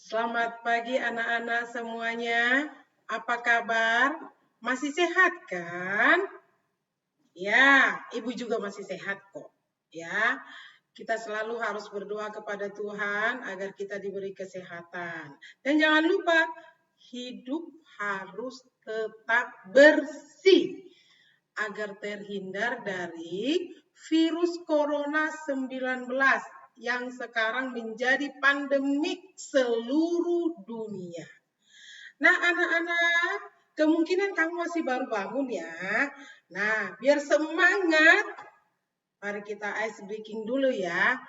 Selamat pagi anak-anak semuanya. Apa kabar? Masih sehat kan? Ya, Ibu juga masih sehat kok. Ya, kita selalu harus berdoa kepada Tuhan agar kita diberi kesehatan. Dan jangan lupa, hidup harus tetap bersih agar terhindar dari virus corona 19 yang sekarang menjadi pandemik seluruh dunia. Nah, anak-anak, kemungkinan kamu masih baru bangun ya. Nah, biar semangat, mari kita ice breaking dulu ya.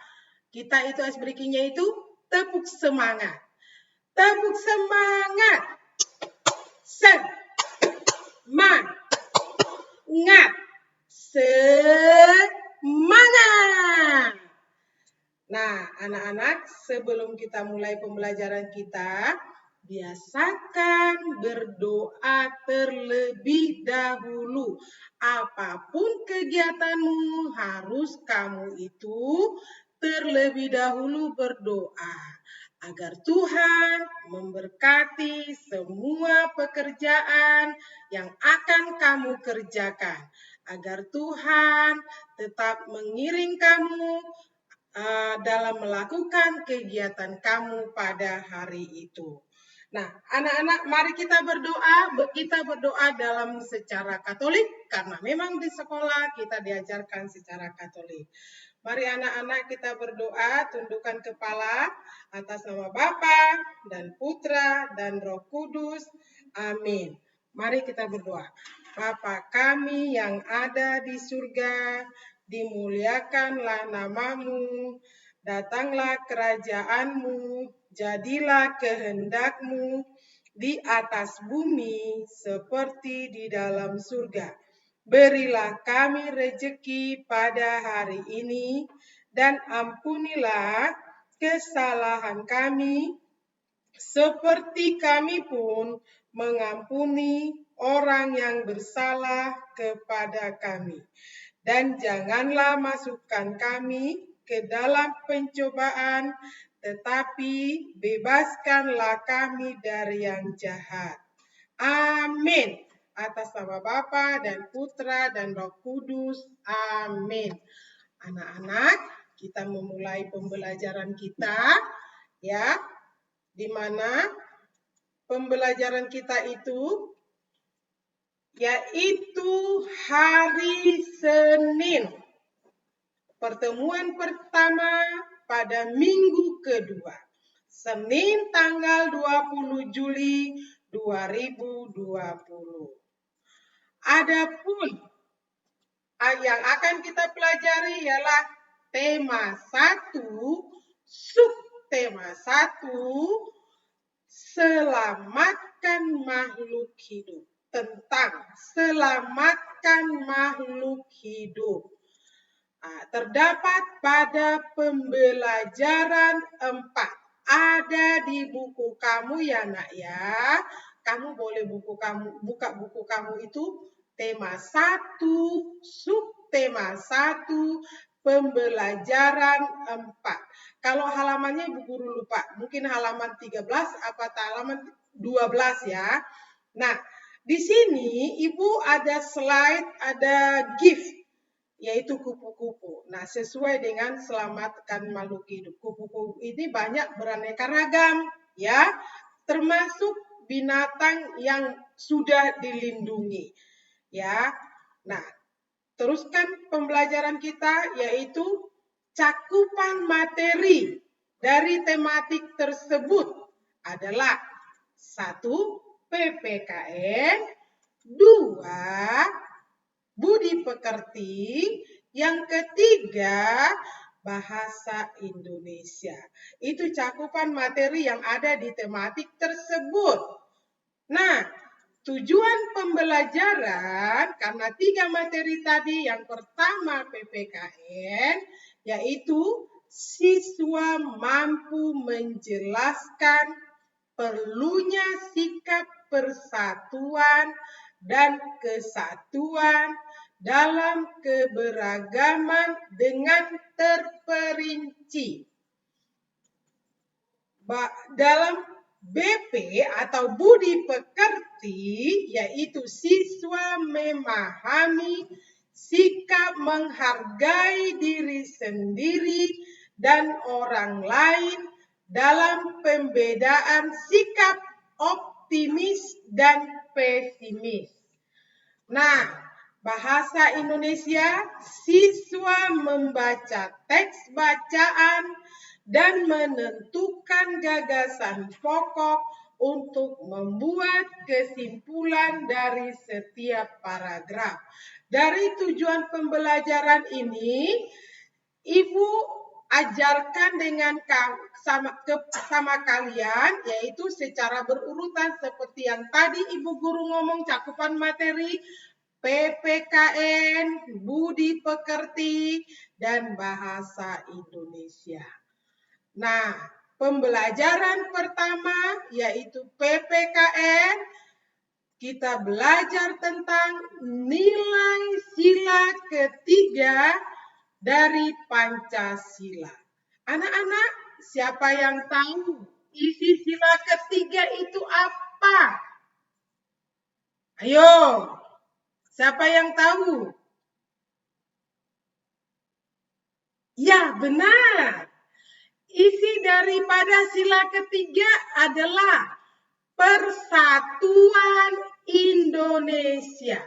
Kita itu ice breakingnya itu tepuk semangat. Tepuk semangat. Semangat. Semangat. Nah, anak-anak, sebelum kita mulai pembelajaran kita, biasakan berdoa terlebih dahulu. Apapun kegiatanmu, harus kamu itu terlebih dahulu berdoa agar Tuhan memberkati semua pekerjaan yang akan kamu kerjakan, agar Tuhan tetap mengiring kamu dalam melakukan kegiatan kamu pada hari itu. Nah, anak-anak, mari kita berdoa. Kita berdoa dalam secara Katolik, karena memang di sekolah kita diajarkan secara Katolik. Mari anak-anak kita berdoa, tundukkan kepala atas nama Bapa dan Putra dan Roh Kudus. Amin. Mari kita berdoa. Bapa kami yang ada di surga, dimuliakanlah namamu, datanglah kerajaanmu, jadilah kehendakmu di atas bumi seperti di dalam surga. Berilah kami rejeki pada hari ini, dan ampunilah kesalahan kami, seperti kami pun mengampuni orang yang bersalah kepada kami. Dan janganlah masukkan kami ke dalam pencobaan, tetapi bebaskanlah kami dari yang jahat. Amin. Atas nama Bapa dan Putra dan Roh Kudus. Amin. Anak-anak, kita memulai pembelajaran kita, ya, di mana pembelajaran kita itu yaitu hari Senin. Pertemuan pertama pada minggu kedua. Senin tanggal 20 Juli 2020. Adapun yang akan kita pelajari ialah tema 1, subtema 1, selamatkan makhluk hidup. Tentang selamatkan makhluk hidup. Terdapat pada pembelajaran 4. Ada di buku kamu ya nak ya. Kamu boleh buka buku kamu itu tema 1, subtema 1, pembelajaran 4. Kalau halamannya Ibu Guru lupa, mungkin halaman 13 apa halaman 12 ya. Nah, di sini Ibu ada slide, ada gift, yaitu kupu-kupu. Nah, sesuai dengan selamatkan makhluk hidup. Kupu-kupu ini banyak beraneka ragam, ya, termasuk binatang yang sudah dilindungi, ya. Nah, teruskan pembelajaran kita, yaitu cakupan materi dari tematik tersebut adalah 1. PPKN, 2. Budi pekerti, yang ketiga bahasa Indonesia. Itu cakupan materi yang ada di tematik tersebut. Nah, tujuan pembelajaran karena 3 materi tadi, yang pertama PPKN, yaitu siswa mampu menjelaskan perlunya sikap persatuan dan kesatuan dalam keberagaman dengan terperinci. dalam BP atau budi pekerti, yaitu siswa memahami sikap menghargai diri sendiri dan orang lain dalam pembedaan sikap optimis dan pesimis. Nah, bahasa Indonesia, siswa membaca teks bacaan dan menentukan gagasan pokok untuk membuat kesimpulan dari setiap paragraf. Dari tujuan pembelajaran ini, Ibu ajarkan dengan sama kalian, yaitu secara berurutan seperti yang tadi Ibu Guru ngomong, cakupan materi, PPKN, budi pekerti, dan bahasa Indonesia. Nah, pembelajaran pertama yaitu PPKN, kita belajar tentang nilai sila ketiga dari Pancasila. Anak-anak, siapa yang tahu isi sila ketiga itu apa? Ayo, siapa yang tahu? Ya, benar. Isi daripada sila ketiga adalah Persatuan Indonesia.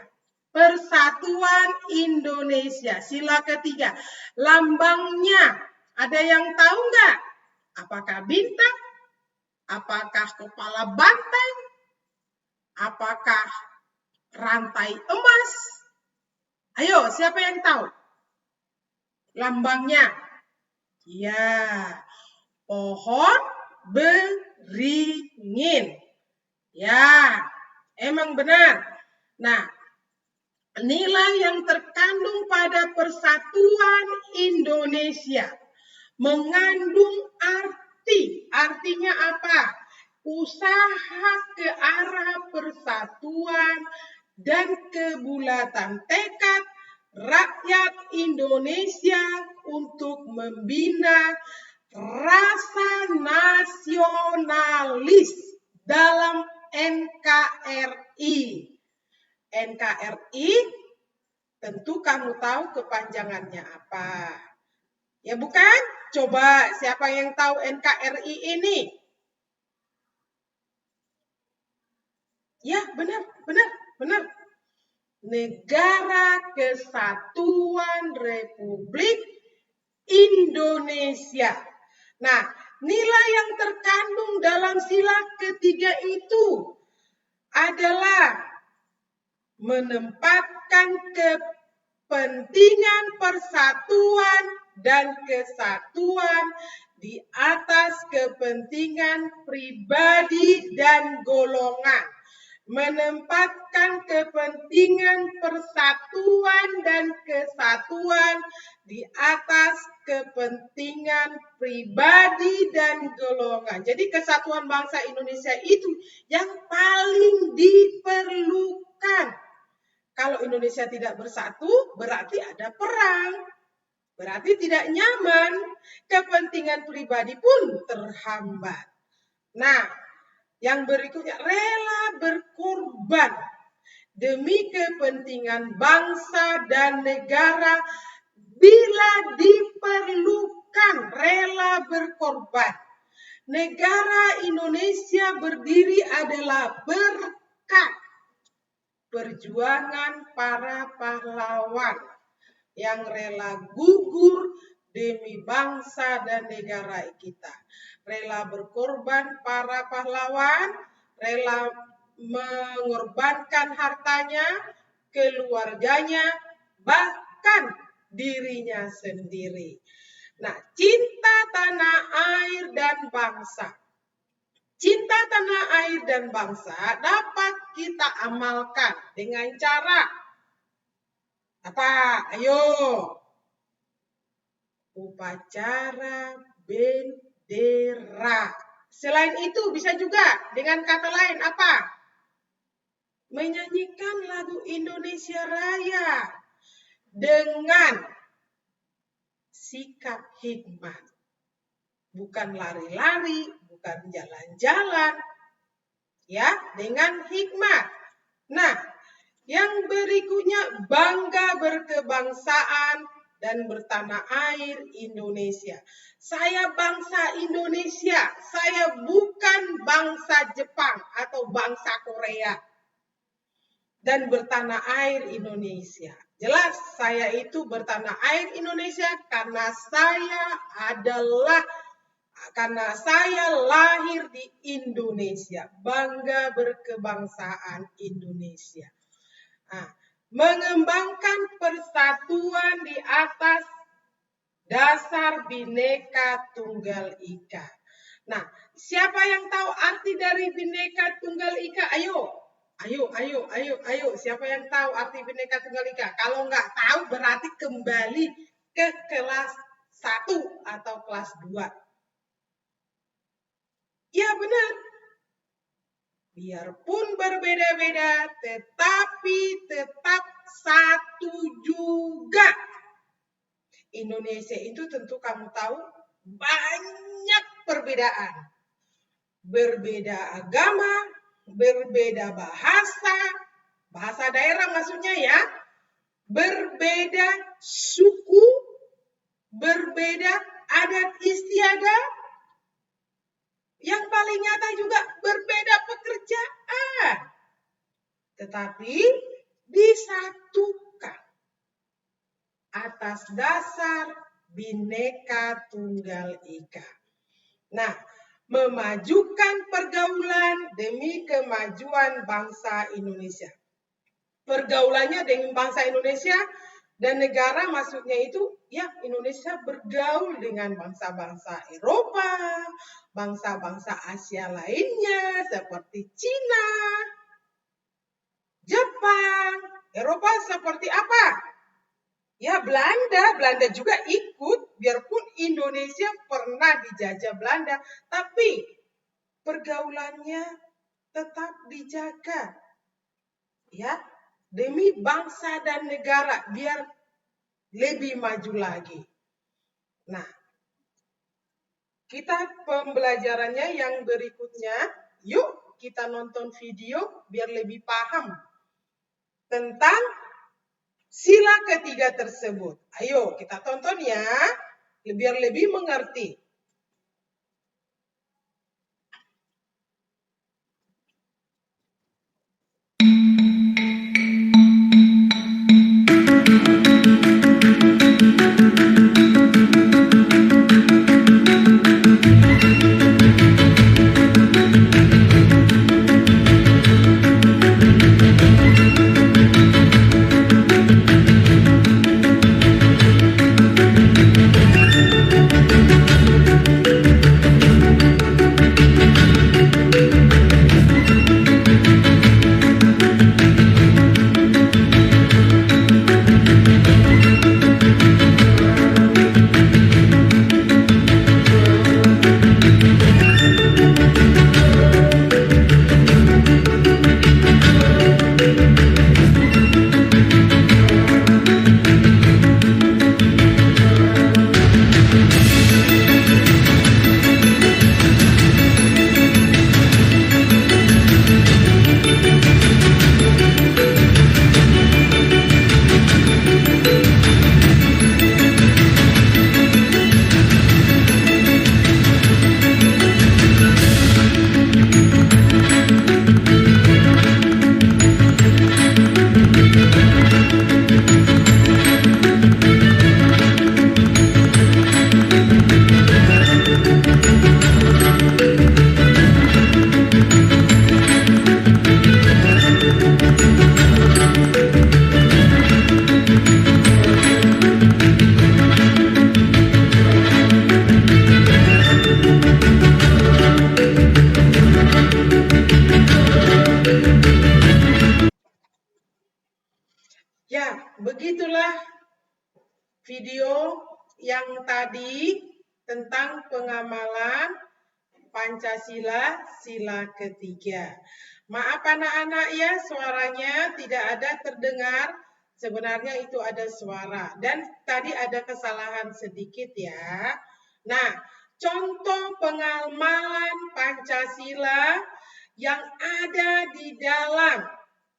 Persatuan Indonesia, sila ketiga. Lambangnya, ada yang tahu nggak? Apakah bintang? Apakah kepala banteng? Apakah rantai emas? Ayo, siapa yang tahu? Lambangnya. Ya, pohon beringin. Ya, emang benar. Nah, nilai yang terkandung pada Persatuan Indonesia mengandung arti. Artinya apa? Usaha ke arah persatuan dan kebulatan tekad rakyat Indonesia untuk membina rasa nasionalis dalam NKRI. NKRI tentu kamu tahu kepanjangannya apa. Ya bukan? Coba siapa yang tahu NKRI ini? Ya, benar. Negara Kesatuan Republik Indonesia. Nah, nilai yang terkandung dalam sila ketiga itu adalah menempatkan kepentingan persatuan dan kesatuan di atas kepentingan pribadi dan golongan. Menempatkan kepentingan persatuan dan kesatuan di atas kepentingan pribadi dan golongan. Jadi kesatuan bangsa Indonesia itu yang paling diperlukan. Kalau Indonesia tidak bersatu, berarti ada perang. Berarti tidak nyaman. Kepentingan pribadi pun terhambat. Nah, yang berikutnya, rela berkorban demi kepentingan bangsa dan negara bila diperlukan, rela berkorban. Negara Indonesia berdiri adalah berkat perjuangan para pahlawan yang rela gugur demi bangsa dan negara kita. Rela berkorban para pahlawan, rela mengorbankan hartanya, keluarganya, bahkan dirinya sendiri. Nah, cinta tanah air dan bangsa. Cinta tanah air dan bangsa dapat kita amalkan dengan cara apa? Ayo. Upacara bendera. Selain itu bisa juga dengan kata lain apa? Menyanyikan lagu Indonesia Raya dengan sikap hikmat. Bukan lari-lari, bukan bukan jalan-jalan. Ya, dengan hikmat. Nah, yang berikutnya bangga berkebangsaan dan bertanah air Indonesia. Saya bangsa Indonesia, saya bukan bangsa Jepang atau bangsa Korea. Dan bertanah air Indonesia. Jelas saya itu bertanah air Indonesia karena saya lahir di Indonesia. Bangga berkebangsaan Indonesia. Nah, mengembangkan persatuan di atas dasar Bhinneka Tunggal Ika. Nah, siapa yang tahu arti dari Bhinneka Tunggal Ika? Ayo. Siapa yang tahu arti Bhinneka Tunggal Ika? Kalau nggak tahu berarti kembali ke kelas 1 atau kelas 2. Ya benar. Biarpun berbeda-beda, tetapi tetap satu juga. Indonesia itu tentu kamu tahu banyak perbedaan. Berbeda agama, berbeda bahasa daerah maksudnya ya, berbeda suku, berbeda adat istiadat, yang paling nyata juga berbeda pekerjaan. Tetapi disatukan atas dasar Bhinneka Tunggal Ika. Nah, memajukan pergaulan demi kemajuan bangsa Indonesia. Pergaulannya dengan bangsa Indonesia dan negara maksudnya itu ya Indonesia bergaul dengan bangsa-bangsa Eropa, bangsa-bangsa Asia lainnya seperti Cina, Jepang, Eropa seperti apa? Ya Belanda juga ikut, biarpun Indonesia pernah dijajah Belanda, tapi pergaulannya tetap dijaga. Ya, demi bangsa dan negara biar lebih maju lagi. Nah, kita pembelajarannya yang berikutnya, yuk kita nonton video biar lebih paham tentang sila ketiga tersebut. Ayo kita tonton ya, biar lebih mengerti. Ya, begitulah video yang tadi tentang pengamalan Pancasila sila ketiga. Maaf anak-anak ya, suaranya tidak ada terdengar. Sebenarnya itu ada suara dan tadi ada kesalahan sedikit ya. Nah, contoh pengamalan Pancasila yang ada di dalam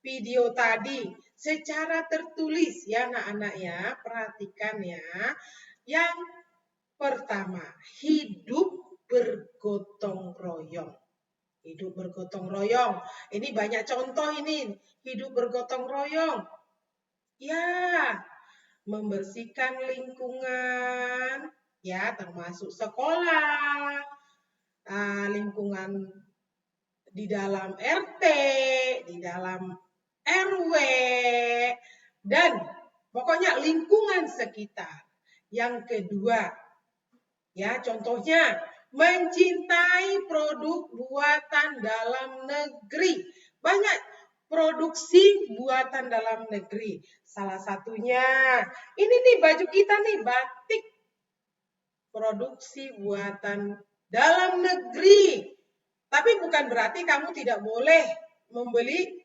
video tadi secara tertulis ya anak-anak ya. Perhatikan ya. Yang pertama, hidup bergotong royong. Hidup bergotong royong. Ini banyak contoh ini. Hidup bergotong royong. Ya, membersihkan lingkungan, ya termasuk sekolah, lingkungan di dalam RT, di dalam RW, dan pokoknya lingkungan sekitar. Yang kedua, ya contohnya mencintai produk buatan dalam negeri. Banyak produksi buatan dalam negeri. Salah satunya, ini nih baju kita nih, batik. Produksi buatan dalam negeri. Tapi bukan berarti kamu tidak boleh membeli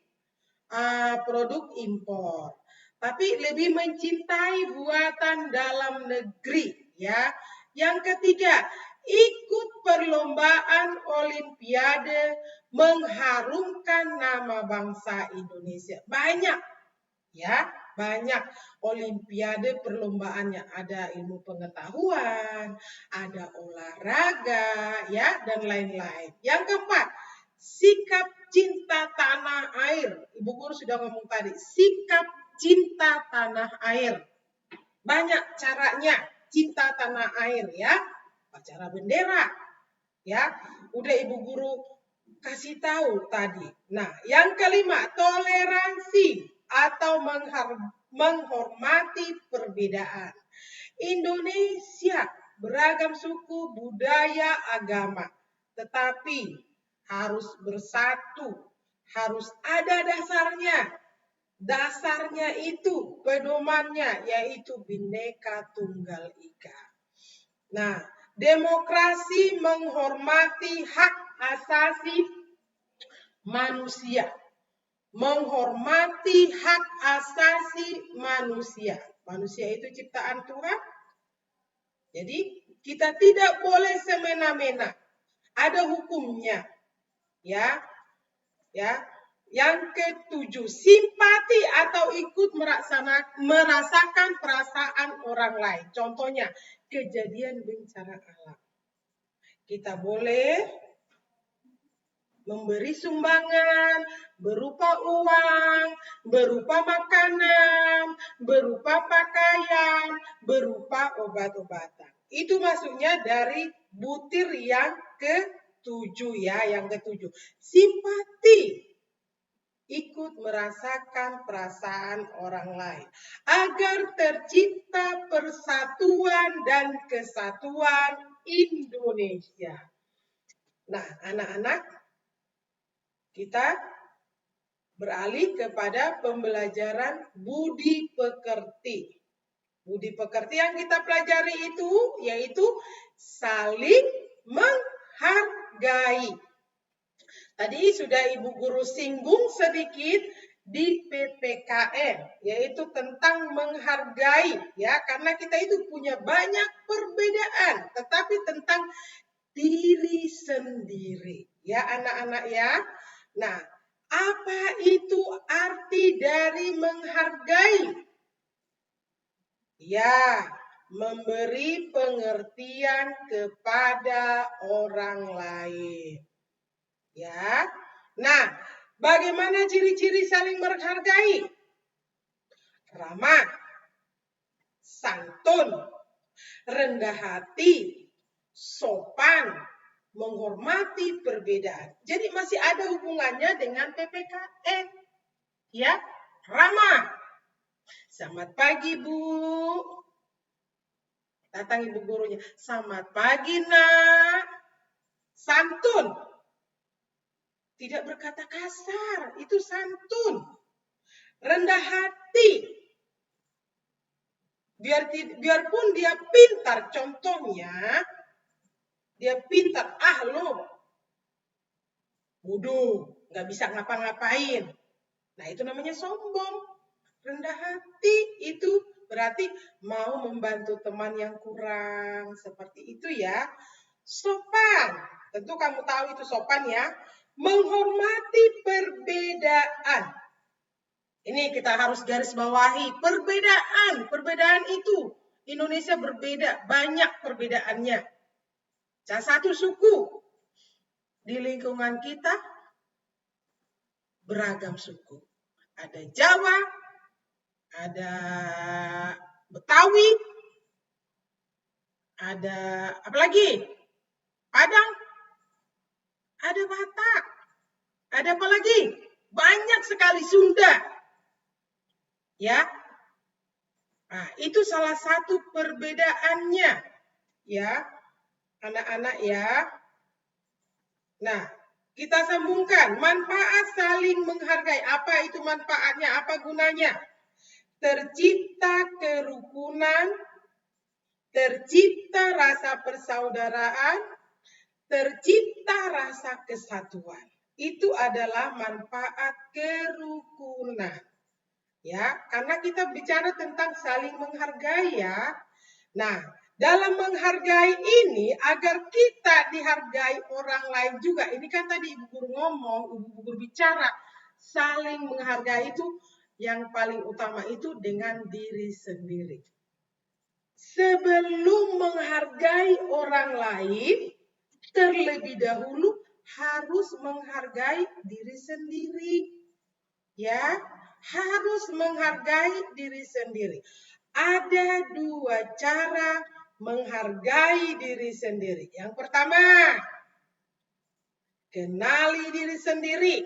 produk impor. Tapi lebih mencintai buatan dalam negeri. Ya. Yang ketiga, ikut perlombaan olimpiade mengharumkan nama bangsa Indonesia. Banyak, ya, banyak olimpiade perlombaannya. Ada ilmu pengetahuan, ada olahraga, ya, dan lain-lain. Yang keempat, sikap cinta tanah air. Ibu guru sudah ngomong tadi, sikap cinta tanah air. Banyak caranya cinta tanah air ya. Upacara bendera. Ya, udah ibu guru kasih tahu tadi. Nah, yang kelima, toleransi atau menghormati perbedaan. Indonesia beragam suku, budaya, agama. Tetapi harus bersatu, harus ada dasarnya. Dasarnya itu, pedomannya, yaitu Bhinneka Tunggal Ika. Nah, demokrasi menghormati hak asasi manusia. Menghormati hak asasi manusia. Manusia itu ciptaan Tuhan. Jadi, kita tidak boleh semena-mena. Ada hukumnya. Ya. Yang ketujuh, simpati atau ikut merasakan perasaan orang lain. Contohnya, kejadian bencana alam. Kita boleh memberi sumbangan berupa uang, berupa makanan, berupa pakaian, berupa obat-obatan. Itu maksudnya dari butir yang ketujuh ya, yang ketujuh. Simpati. Ikut merasakan perasaan orang lain. Agar tercipta persatuan dan kesatuan Indonesia. Nah, anak-anak, kita beralih kepada pembelajaran budi pekerti. Budi pekerti yang kita pelajari itu yaitu saling menghargai. Tadi sudah Ibu Guru singgung sedikit di PPKN, yaitu tentang menghargai, ya, karena kita itu punya banyak perbedaan, tetapi tentang diri sendiri, ya anak-anak ya. Nah, apa itu arti dari menghargai? Ya, memberi pengertian kepada orang lain. Ya. Nah, bagaimana ciri-ciri saling menghargai? Ramah, santun, rendah hati, sopan, menghormati perbedaan. Jadi masih ada hubungannya dengan PPKN. Ya, ramah. Selamat pagi, Bu. Datang ibu gurunya. Selamat pagi, Nak. Santun. Tidak berkata kasar, itu santun. Rendah hati. Biarpun dia pintar, contohnya, dia pintar, lo bodoh, nggak bisa ngapa-ngapain. Nah, itu namanya sombong. Rendah hati itu berarti mau membantu teman yang kurang, seperti itu ya. Sopan. tentu kamu tahu itu sopan ya. Menghormati perbedaan. Ini kita harus garis bawahi. Perbedaan itu. Indonesia berbeda, banyak perbedaannya. Satu suku. Di lingkungan kita, beragam suku. Ada Jawa, ada Betawi, ada apa lagi? Padang, ada Batak, ada apa lagi? Banyak sekali Sunda. Ya. Nah, itu salah satu perbedaannya. Ya. Anak-anak ya. Nah, kita sambungkan manfaat saling menghargai. Apa itu manfaatnya? Apa gunanya? Tercipta kerukunan, tercipta rasa persaudaraan, tercipta rasa kesatuan. Itu adalah manfaat kerukunan. Ya, karena kita bicara tentang saling menghargai ya. Nah, dalam menghargai ini agar kita dihargai orang lain juga. Ini kan tadi Ibu Guru ngomong, Ibu Guru bicara saling menghargai itu yang paling utama itu dengan diri sendiri. Sebelum menghargai orang lain, terlebih dahulu harus menghargai diri sendiri. Ya, harus menghargai diri sendiri. Ada dua cara menghargai diri sendiri. Yang pertama, kenali diri sendiri.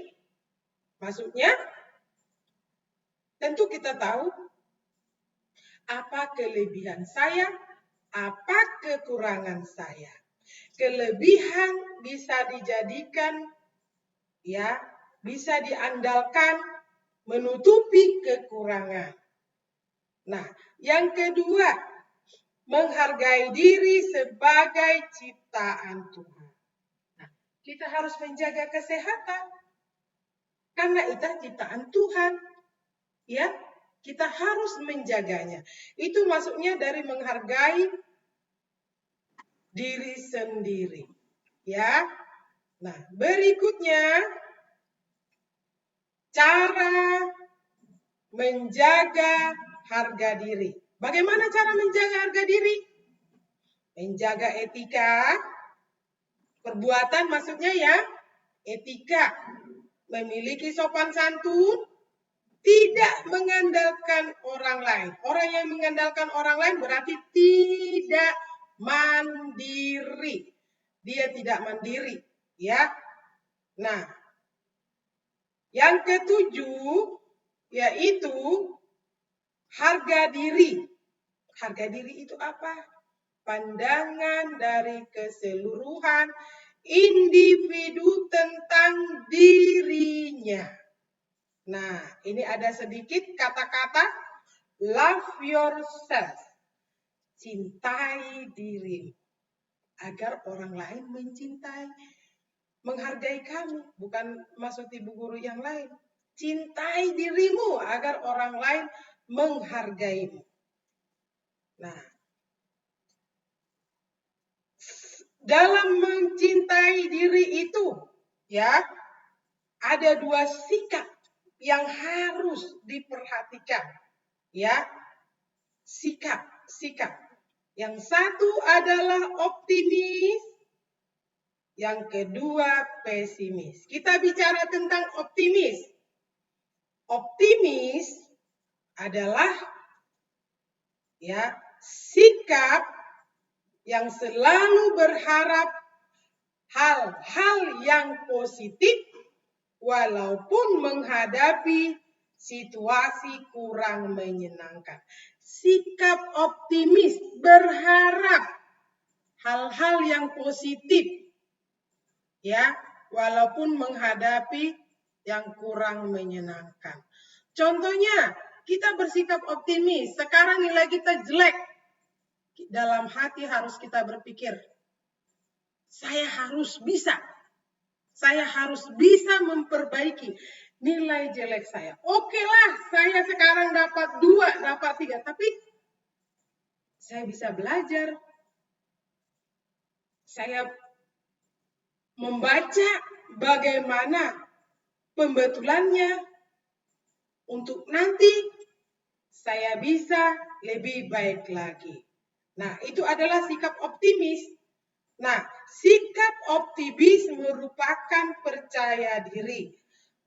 Maksudnya, tentu kita tahu apa kelebihan saya, apa kekurangan saya. Kelebihan bisa dijadikan, ya, bisa diandalkan menutupi kekurangan. Nah, yang kedua, menghargai diri sebagai ciptaan Tuhan. Nah, kita harus menjaga kesehatan karena itu ciptaan Tuhan. Ya, kita harus menjaganya. Itu maksudnya dari menghargai diri sendiri. Ya. Nah, berikutnya cara menjaga harga diri. Bagaimana cara menjaga harga diri? Menjaga etika, perbuatan maksudnya ya, etika, memiliki sopan santun, tidak mengandalkan orang lain. Orang yang mengandalkan orang lain berarti tidak mandiri. Dia tidak mandiri, ya. Nah, yang ketujuh yaitu harga diri. Harga diri itu apa? Pandangan dari keseluruhan individu tentang dirinya. Nah, ini ada sedikit kata-kata love yourself. Cintai diri. Agar orang lain mencintai, menghargai kamu. Bukan maksud Ibu Guru yang lain. Cintai dirimu agar orang lain menghargaimu. Nah, dalam mencintai diri itu, ya, ada dua sikap yang harus diperhatikan, ya. Sikap. Yang satu adalah optimis, yang kedua pesimis. Kita bicara tentang optimis. Optimis adalah ya sikap yang selalu berharap hal-hal yang positif walaupun menghadapi situasi kurang menyenangkan. Sikap optimis berharap hal-hal yang positif ya, walaupun menghadapi yang kurang menyenangkan. Contohnya, kita bersikap optimis, sekarang nilai kita jelek. Dalam hati harus kita berpikir, saya harus bisa memperbaiki nilai jelek saya. Oke lah, saya sekarang dapat 2, dapat 3, tapi saya bisa belajar. Saya membaca bagaimana pembetulannya untuk nanti saya bisa lebih baik lagi. Nah, itu adalah sikap optimis. Nah, sikap optimis merupakan percaya diri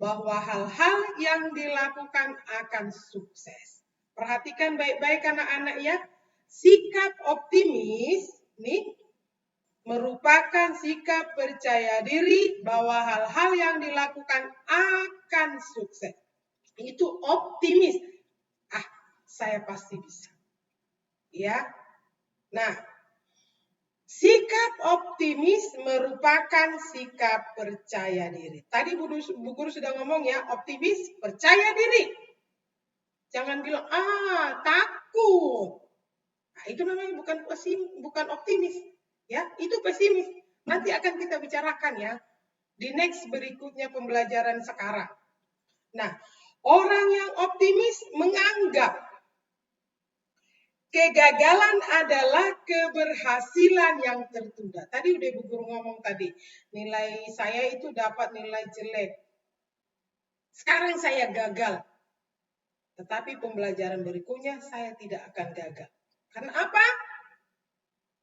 bahwa hal-hal yang dilakukan akan sukses. Perhatikan baik-baik anak-anak ya. Sikap optimis nih merupakan sikap percaya diri bahwa hal-hal yang dilakukan akan sukses. Itu optimis. Saya pasti bisa. Ya. Nah, sikap optimis merupakan sikap percaya diri. Tadi Bu Guru sudah ngomong ya, optimis percaya diri. Jangan bilang, takut. Nah, itu namanya bukan optimis. Ya, itu pesimis. Nanti akan kita bicarakan ya di next berikutnya pembelajaran sekarang. Nah, orang yang optimis menganggap kegagalan adalah keberhasilan yang tertunda. Tadi udah Bu Guru ngomong tadi, nilai saya itu dapat nilai jelek. Sekarang saya gagal. Tetapi pembelajaran berikutnya saya tidak akan gagal. Karena apa?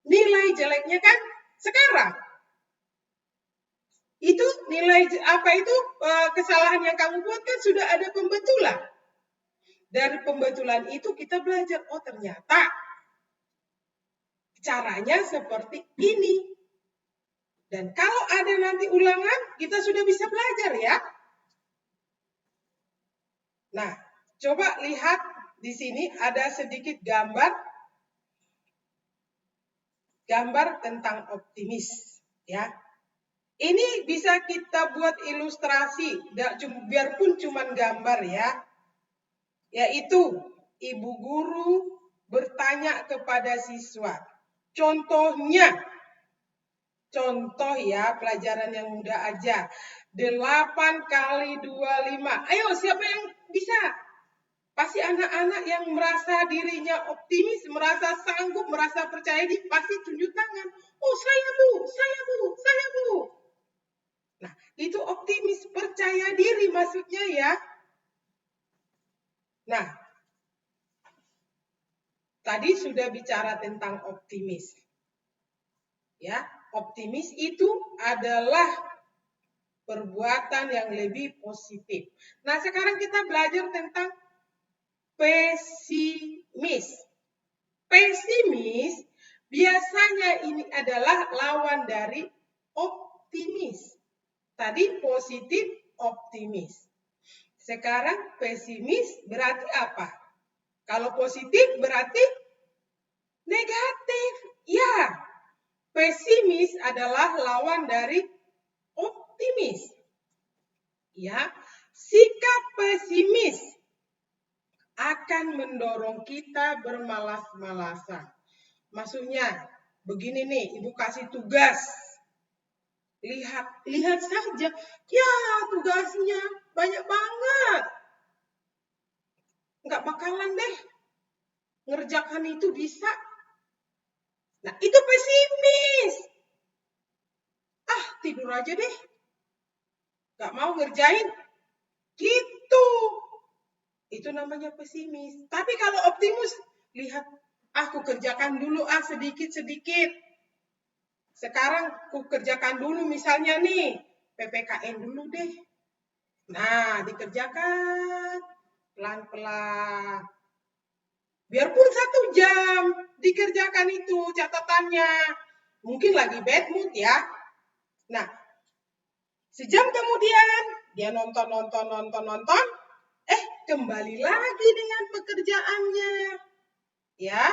Nilai jeleknya kan sekarang. Itu nilai kesalahan yang kamu buat kan sudah ada pembetulan. Dari pembetulan itu kita belajar, oh ternyata caranya seperti ini. Dan kalau ada nanti ulangan, kita sudah bisa belajar ya. Nah, coba lihat di sini ada sedikit gambar tentang optimis ya. Ini bisa kita buat ilustrasi, biarpun cuma gambar ya. Yaitu ibu guru bertanya kepada siswa. Contoh ya, pelajaran yang mudah aja. 8 kali 25. Ayo, siapa yang bisa? Pasti anak-anak yang merasa dirinya optimis, merasa sanggup, merasa percaya diri, pasti tunjuk tangan. Oh, saya bu. Nah, itu optimis, percaya diri maksudnya ya. Nah, tadi sudah bicara tentang optimis. Ya, optimis itu adalah perbuatan yang lebih positif. Nah, sekarang kita belajar tentang pesimis. Pesimis biasanya ini adalah lawan dari optimis. Tadi positif, optimis. Sekarang pesimis berarti apa? Kalau positif berarti negatif. Ya, pesimis adalah lawan dari optimis. Ya, sikap pesimis akan mendorong kita bermalas-malasan. Maksudnya, begini nih, Ibu kasih tugas. Lihat saja. Ya, tugasnya banyak banget. Nggak bakalan deh ngerjakan itu bisa. Nah, itu pesimis. Tidur aja deh. Nggak mau ngerjain. Gitu. Itu namanya pesimis. Tapi kalau optimis, lihat, aku kerjakan dulu sedikit-sedikit. Sekarang aku kerjakan dulu misalnya nih, PPKN dulu deh. Nah, dikerjakan pelan-pelan. Biarpun 1 jam dikerjakan itu catatannya. Mungkin lagi bad mood ya. Nah, sejam kemudian dia nonton. Kembali lagi dengan pekerjaannya. Ya.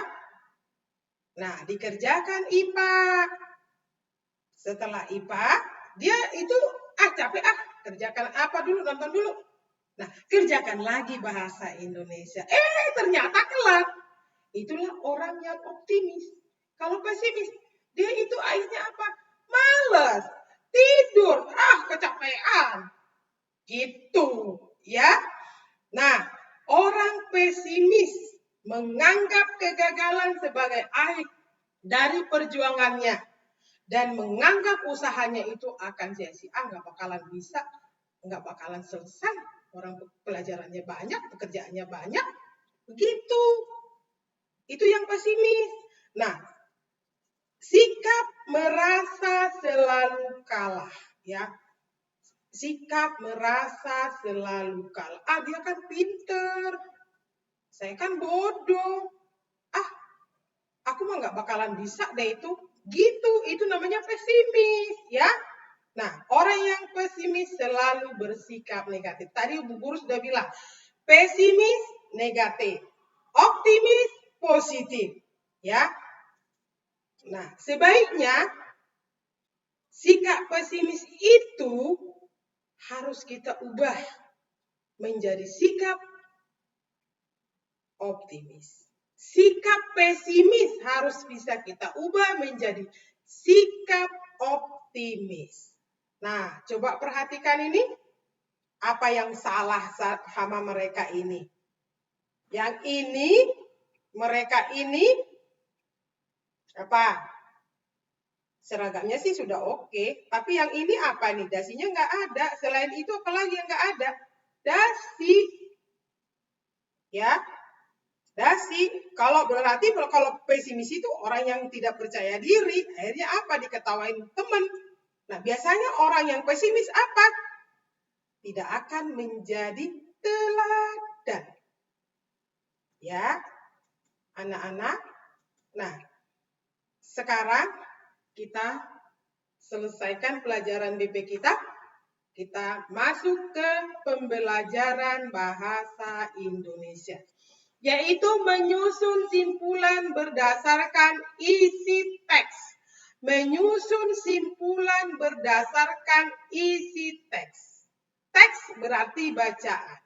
Nah, dikerjakan IPA. Setelah IPA, dia itu capek kerjakan apa dulu, nonton dulu. Nah, kerjakan lagi bahasa Indonesia. Ternyata kelar. Itulah orang yang optimis. Kalau pesimis, dia itu akhirnya apa? Malas, tidur, kecapean. Gitu, ya. Nah, orang pesimis menganggap kegagalan sebagai akhir dari perjuangannya dan menganggap usahanya itu akan sia-sia, nggak bakalan bisa, nggak bakalan selesai. Orang pelajarannya banyak, pekerjaannya banyak, begitu. Itu yang pesimis. Nah, sikap merasa selalu kalah, ya. Sikap merasa selalu kalah. Dia kan pinter, saya kan bodoh. Aku mah nggak bakalan bisa deh itu. Gitu, itu namanya pesimis, ya. Nah, orang yang pesimis selalu bersikap negatif. Tadi Bu Guru sudah bilang, pesimis negatif, optimis positif, ya. Nah, sebaiknya sikap pesimis itu harus kita ubah menjadi sikap optimis. Sikap pesimis harus bisa kita ubah menjadi sikap optimis. Nah, coba perhatikan ini. Apa yang salah sama mereka ini? Yang ini, mereka ini, apa? Seragamnya sih sudah oke. Tapi yang ini apa nih? Dasinya nggak ada. Selain itu apalagi yang nggak ada? Dasi. Ya, dasi. Kalau berarti kalau pesimis itu orang yang tidak percaya diri, akhirnya apa? Diketawain teman. Nah, biasanya orang yang pesimis apa? Tidak akan menjadi teladan. Ya, anak-anak. Nah, sekarang kita selesaikan pelajaran BP kita. Kita masuk ke pembelajaran bahasa Indonesia, yaitu menyusun simpulan berdasarkan isi teks. Menyusun simpulan berdasarkan isi teks. Teks berarti bacaan.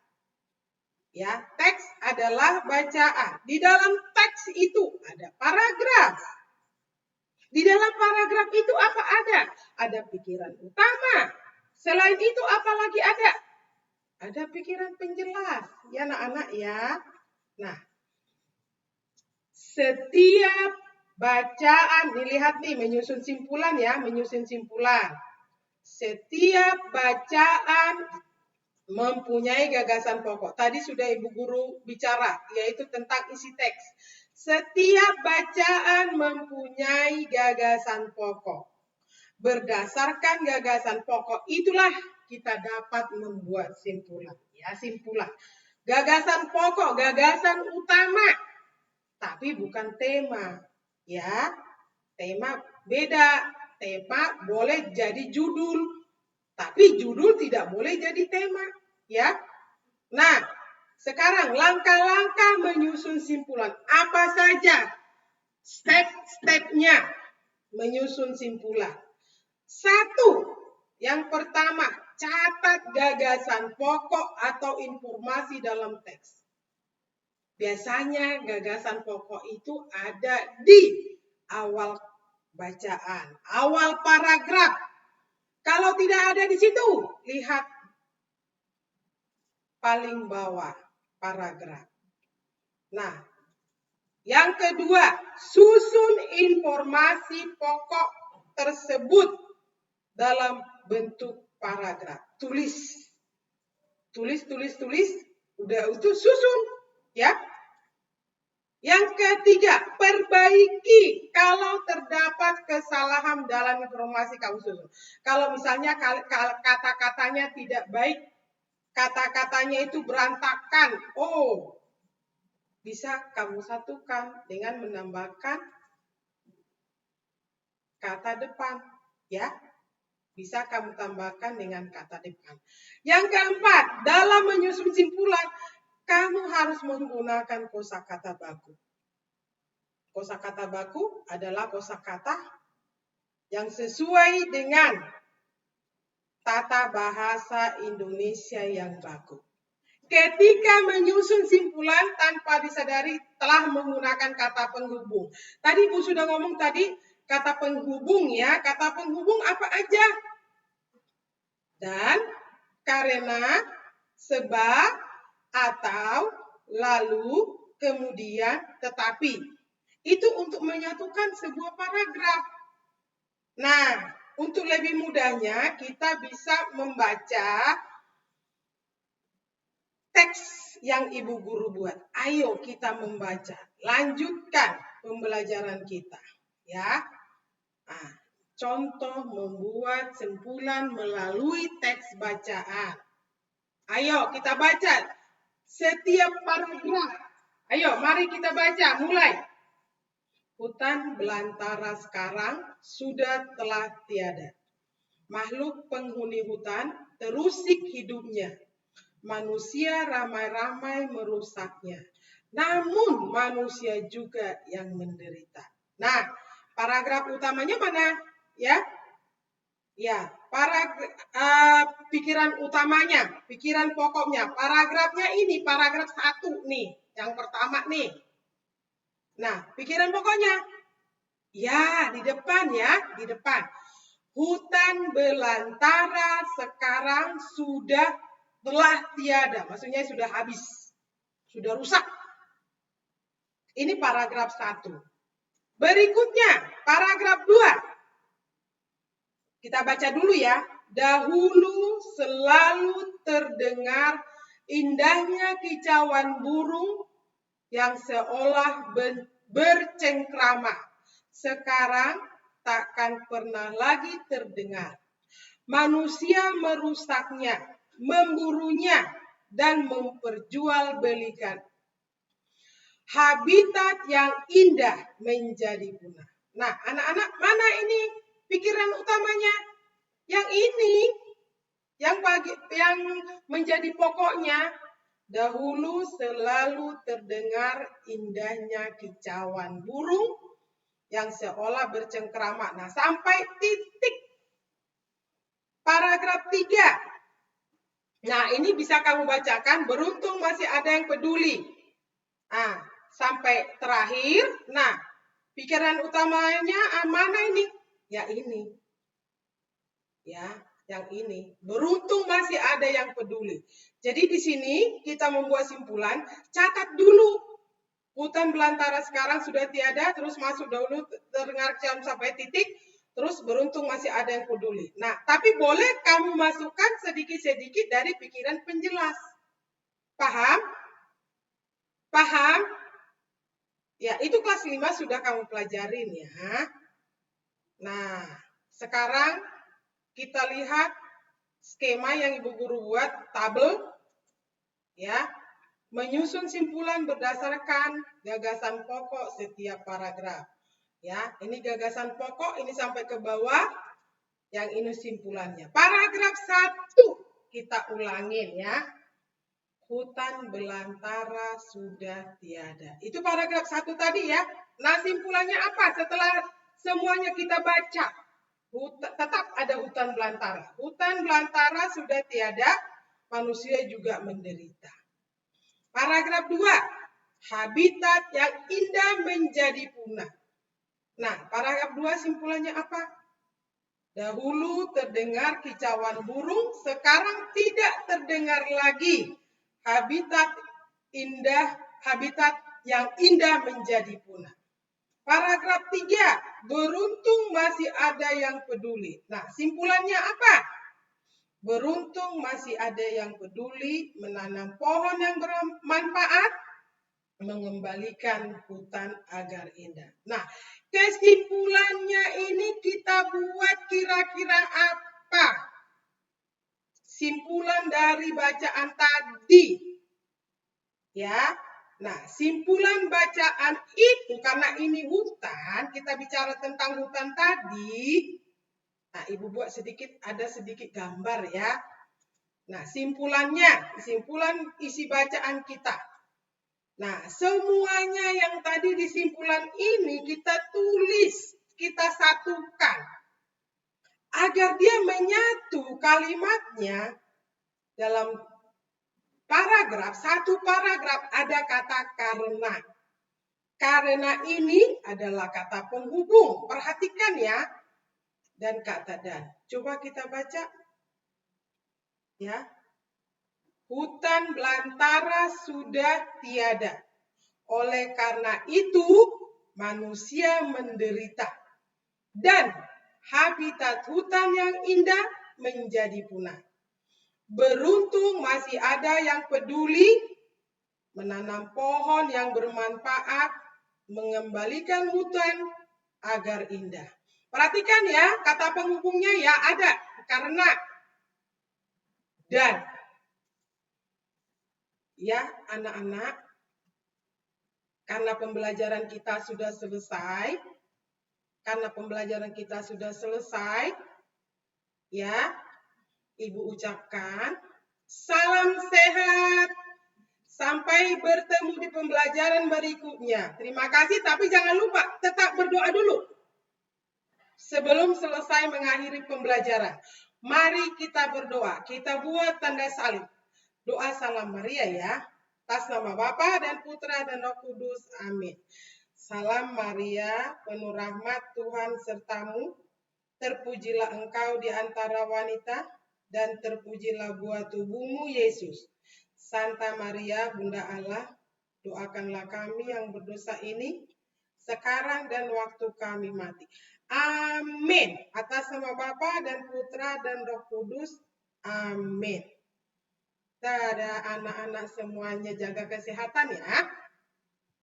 Ya, teks adalah bacaan. Di dalam teks itu ada paragraf. Di dalam paragraf itu apa ada? Ada pikiran utama. Selain itu apa lagi ada? Ada pikiran penjelas. Ya anak-anak ya. Nah, setiap bacaan, dilihat nih menyusun simpulan ya, menyusun simpulan. Setiap bacaan mempunyai gagasan pokok. Tadi sudah Ibu Guru bicara, yaitu tentang isi teks. Setiap bacaan mempunyai gagasan pokok. Berdasarkan gagasan pokok itulah kita dapat membuat simpulan. Ya, simpulan. Gagasan pokok, gagasan utama. Tapi bukan tema. Ya, tema beda. Tema boleh jadi judul, tapi judul tidak boleh jadi tema, ya. Nah, sekarang langkah-langkah menyusun simpulan. Apa saja step-stepnya menyusun simpulan? 1, yang pertama, catat gagasan pokok atau informasi dalam teks. Biasanya gagasan pokok itu ada di awal bacaan, awal paragraf. Kalau tidak ada di situ, lihat paling bawah paragraf. Nah, yang kedua, susun informasi pokok tersebut dalam bentuk paragraf. Tulis. Udah itu susun, ya. Yang ketiga, perbaiki kalau terdapat kesalahan dalam informasi kamu susun. Kalau misalnya kata-katanya tidak baik, kata-katanya itu berantakan, bisa kamu satukan dengan menambahkan kata depan, ya. Bisa kamu tambahkan dengan kata depan. Yang keempat, dalam menyusun simpulan, kamu harus menggunakan kosakata baku. Kosakata baku adalah kosakata yang sesuai dengan tata bahasa Indonesia yang baku. Ketika menyusun simpulan tanpa disadari telah menggunakan kata penghubung. Tadi Bu sudah ngomong tadi kata penghubung ya. Kata penghubung apa aja? Dan, karena, sebab, atau, lalu, kemudian, tetapi. Itu untuk menyatukan sebuah paragraf. Nah, untuk lebih mudahnya kita bisa membaca teks yang Ibu Guru buat. Ayo kita membaca. Lanjutkan pembelajaran kita, ya. Nah, contoh membuat simpulan melalui teks bacaan. Ayo kita baca setiap paragraf. Ayo, mari kita baca. Mulai. Hutan belantara sekarang telah tiada. Makhluk penghuni hutan terusik hidupnya. Manusia ramai-ramai merusaknya. Namun manusia juga yang menderita. Nah, paragraf utamanya mana? Ya, pikiran utamanya, pikiran pokoknya. Paragrafnya ini, paragraf 1 nih, yang pertama nih. Nah, pikiran pokoknya. Ya, di depan ya, di depan. Hutan belantara sekarang telah tiada. Maksudnya sudah habis. Sudah rusak. Ini paragraf 1. Berikutnya, paragraf 2. Kita baca dulu ya. Dahulu selalu terdengar indahnya kicauan burung yang seolah bercengkrama. Sekarang takkan pernah lagi terdengar. Manusia merusaknya, memburunya, dan memperjualbelikan. Habitat yang indah menjadi punah. Nah, anak-anak, mana ini pikiran utamanya? Yang ini, yang menjadi pokoknya. Dahulu selalu terdengar indahnya kicauan burung yang seolah bercengkrama. Nah, sampai titik paragraf 3. Nah, ini bisa kamu bacakan. Beruntung masih ada yang peduli. Nah, sampai terakhir. Nah, pikiran utamanya mana ini? Ya ini. Ya, yang ini. Beruntung masih ada yang peduli. Jadi di sini kita membuat simpulan, catat dulu. Hutan belantara sekarang sudah tiada, terus masuk dahulu terdengar kicauan sampai titik, terus beruntung masih ada yang peduli. Nah, tapi boleh kamu masukkan sedikit-sedikit dari pikiran penjelas. Paham? Paham? Ya, itu kelas 5 sudah kamu pelajarin ya. Nah, sekarang kita lihat skema yang Ibu Guru buat, tabel, ya, menyusun simpulan berdasarkan gagasan pokok setiap paragraf. Ya, ini gagasan pokok, ini sampai ke bawah, yang ini simpulannya. Paragraf 1 kita ulangin ya. Hutan belantara sudah tiada. Itu paragraf 1 tadi ya. Nah, simpulannya apa? Setelah semuanya kita baca, tetap ada hutan belantara. Hutan belantara sudah tiada, manusia juga menderita. Paragraf 2, habitat yang indah menjadi punah. Nah, paragraf 2 simpulannya apa? Dahulu terdengar kicauan burung, sekarang tidak terdengar lagi. Habitat yang indah menjadi punah. Paragraf 3, beruntung masih ada yang peduli. Nah, simpulannya apa? Beruntung masih ada yang peduli menanam pohon yang bermanfaat, mengembalikan hutan agar indah. Nah, kesimpulannya ini kita buat kira-kira apa? Simpulan dari bacaan tadi. Ya. Nah, simpulan bacaan itu, karena ini hutan, kita bicara tentang hutan tadi. Nah, Ibu buat ada sedikit gambar ya. Nah, simpulan isi bacaan kita. Nah, semuanya yang tadi di simpulan ini kita tulis, kita satukan. Agar dia menyatu kalimatnya dalam satu paragraf ada kata karena. Karena ini adalah kata penghubung. Perhatikan ya. Dan kata dan. Coba kita baca. Ya. Hutan belantara sudah tiada. Oleh karena itu, manusia menderita. Dan habitat hutan yang indah menjadi punah. Beruntung masih ada yang peduli menanam pohon yang bermanfaat, mengembalikan hutan agar indah. Perhatikan ya, kata penghubungnya ya ada, karena, dan. Ya, anak-anak, karena pembelajaran kita sudah selesai, ya, Ibu ucapkan salam sehat. Sampai bertemu di pembelajaran berikutnya. Terima kasih, tapi jangan lupa tetap berdoa dulu sebelum selesai mengakhiri pembelajaran. Mari kita berdoa. Kita buat tanda salib. Doa salam Maria ya. Atas nama Bapa dan Putra dan Roh Kudus. Amin. Salam Maria, penuh rahmat Tuhan sertamu. Terpujilah engkau di antara wanita, dan terpujilah buah tubuhmu Yesus. Santa Maria, Bunda Allah, doakanlah kami yang berdosa ini, sekarang dan waktu kami mati. Amin. Atas nama Bapa dan Putra dan Roh Kudus. Amin. Dadah anak-anak semuanya, jaga kesehatan ya.